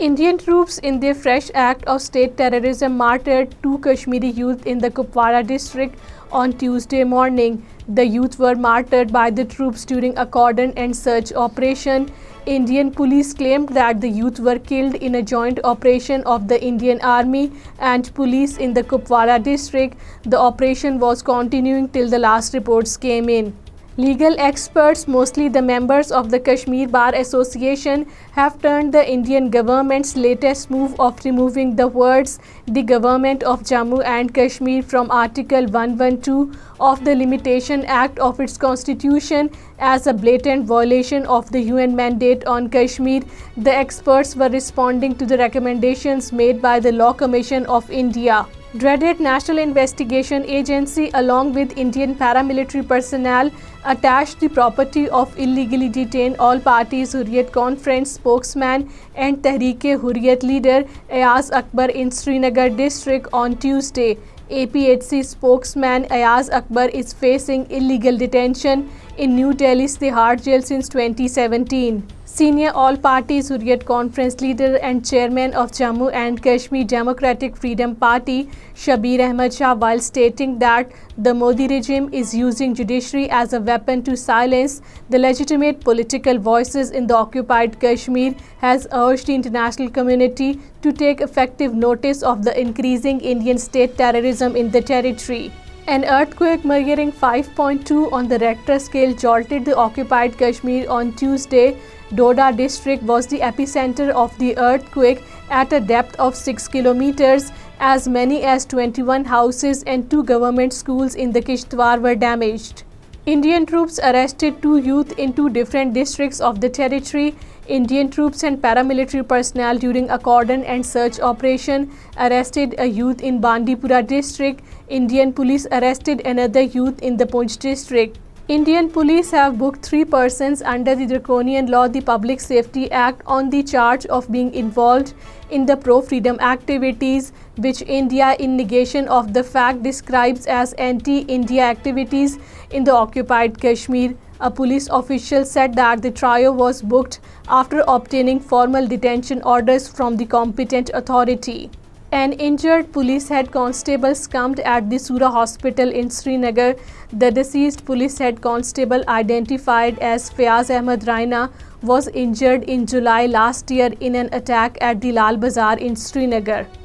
Indian troops in their fresh act of state terrorism martyred two Kashmiri youth in the Kupwara district on Tuesday morning. The youth were martyred by the troops during a cordon and search operation. Indian police claimed that the youth were killed in a joint operation of the Indian Army and police in the Kupwara district. The operation was continuing till the last reports came in. Legal experts, mostly the members of the Kashmir Bar Association, have turned the Indian government's latest move of removing the words "the government of Jammu and Kashmir" from Article 112 of the Limitation Act of its constitution as a blatant violation of the UN mandate on Kashmir. The experts were responding to the recommendations made by the Law Commission of India. Dreaded National Investigation Agency, along with Indian paramilitary personnel attached the property of illegally detained All Parties Hurriyat Conference spokesman and Tehreek-e-Hurriyat leader Ayaz Akbar in Srinagar district on Tuesday. APHC spokesman Ayaz Akbar is facing illegal detention in New Delhi's Tihar jail since 2017. Senior All Parties Hurriyat Conference leader and chairman of Jammu and Kashmir Democratic Freedom Party, Shabir Ahmad Shah, while stating that the Modi regime is using judiciary as a weapon to silence the legitimate political voices in the occupied Kashmir, has urged the international community to take effective notice of the increasing Indian state terrorism in the territory. An earthquake measuring 5.2 on the Richter scale jolted the occupied Kashmir on Tuesday. Doda district was the epicenter of the earthquake at a depth of 6 kilometers. As many as 21 houses and 2 government schools in the Kishtwar were damaged. Indian troops arrested 2 youth in 2 different districts of the territory. Indian troops and paramilitary personnel during a cordon and search operation arrested a youth in Bandipora district. Indian police arrested another youth in the Poonch district. Indian police have booked 3 persons under the draconian law, the Public Safety Act, on the charge of being involved in the pro-freedom activities, which India, in negation of the fact, describes as anti-India activities in the occupied Kashmir. A police official said that the trio was booked after obtaining formal detention orders from the competent authority. An injured police head constable succumbed at the Sura hospital in Srinagar. The deceased police head constable, identified as Fayaz Ahmed Raina, was injured in July last year in an attack at the Lal Bazaar in Srinagar.